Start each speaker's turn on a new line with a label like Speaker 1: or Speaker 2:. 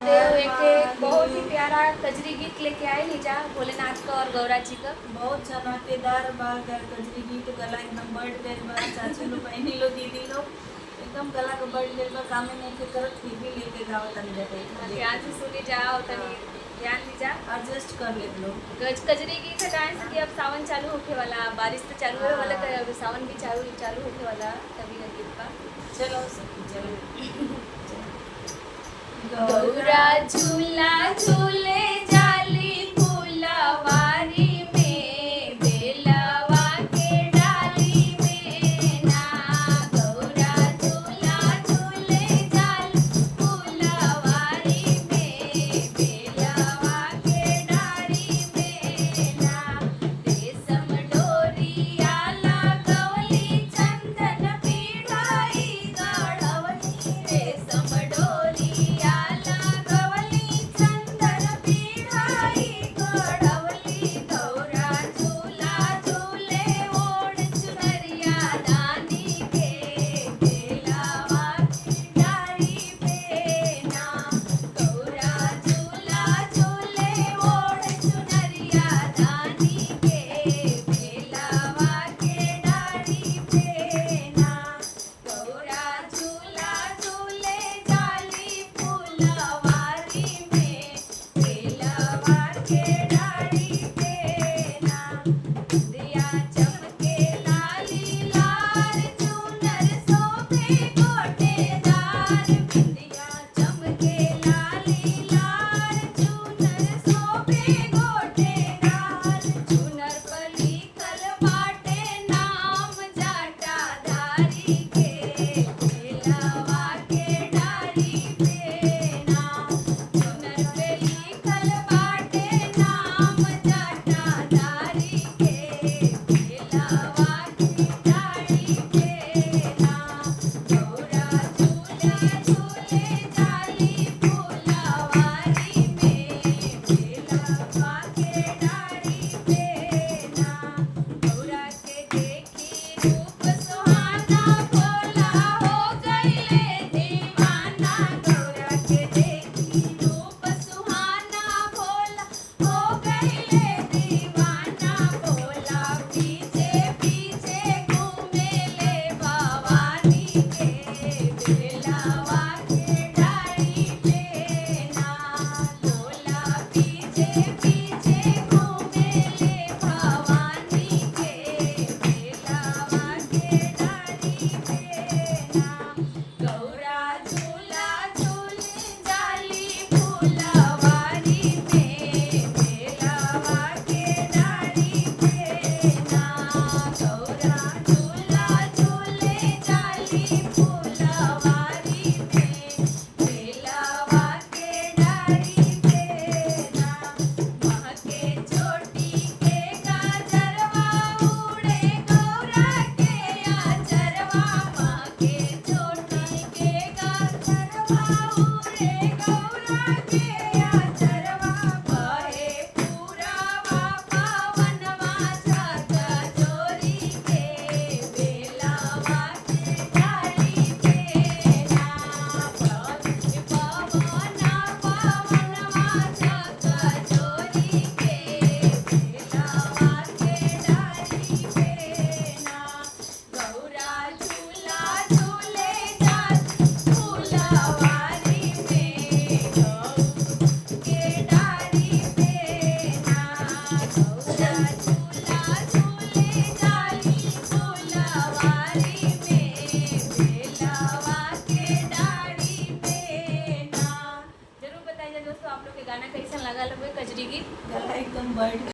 Speaker 1: देव एक बहुत ही प्यारा कजरी गीत लेके आए लीजा भोलेनाथ का और गौरा जी का।
Speaker 2: बहुत चमकदार बार कजरी गीत गला एकदम बढ़ गए बा चाची लोग बहनी लोग दीदी लोग एकदम गला के बढ़ गए बा काम नहीं के करत फिर भी लेके गाओ तनी जाते
Speaker 1: ध्यान से सुनी जाओ तनी ध्यान दीजा
Speaker 2: एडजस्ट कर ले लोग
Speaker 1: कजरी गीत है डांस की। अब सावन चालू होके वाला, बारिश तो चालू होने वाला, अब सावन भी चालू होके वाला कभी ना गीत का।
Speaker 2: चलो सखी चलो
Speaker 1: गौरा झूला झूले जाली फूलवारी में बेलवा के डाली में ना। गौरा झूला झूले जाली फूलवारी में बेलवा के डाली में ना। रेशम डोरिया लगवली चंदन पीढ़ाई गढ़वली रेशम डोरिया लगवली चंदन पीढ़ाई गढ़वली। गौरा झूला झूले ओढ़ चुनरिया दानी के बेलवा की डारी पे ना। गौरा झूला झूले ओढ़ चुनरिया दानी के बेलवा के डारी पे ना। गौरा झूला झूले जाली फूलवारी में बेलवा के डारी पे ना। दिया चमके लाली लाल चूनर शोभे गोटेदार। बिंदिया चमके लाली लाल चूनर शोभे गोटेदार। चूनर पर लिखल बाटे नाम जटाधारी के बेलवा के डारी पे ना। चूनर पे लिखल बाटे नाम जटाधारी के बेलवा की डारी पे ना। गौरा झूला झूले जाली फूलवारी में बेलवा के डारी पे ना। गौरा के देखी रूप सुहाना भोला हो गइले दीवाना। गौरा के देखी रूप सुहाना भोला हो गइले दीवाना। भोला पीछे पीछे घूमेले भवानी के बेलवा के डारी पे ना। भोला पीछे पीछे घूमेले भवानी के बेलवा के डारी पे ना। गौरा झूला झूले जाली फूलवारी में बेलवा के डारी पे ना। गौरा झूला झूले जाली फूलवारी में बेलवा के डारी पे ना। महके चोटी के गाजरवा उड़े गौरा के आचरवा। महके चोटी के गाजरवा उड़े गौरा के आचरवा। बहे पूरवा पवनवा छत चोरी के बेलवा के डारी पे ना। बहे पवनवा छत चोरी के बेलवा के डारी पे ना। गौरा झूला झूले जाली फूलवारी में के डारी पे ना। गौरा झूला झूले जाली फूलवारी में बेलवा के डारी पे ना। जरूर बताइए दोस्तों आप लोग के गाना कैसा लगा कजरी गीत।
Speaker 2: गला एकदम बढ़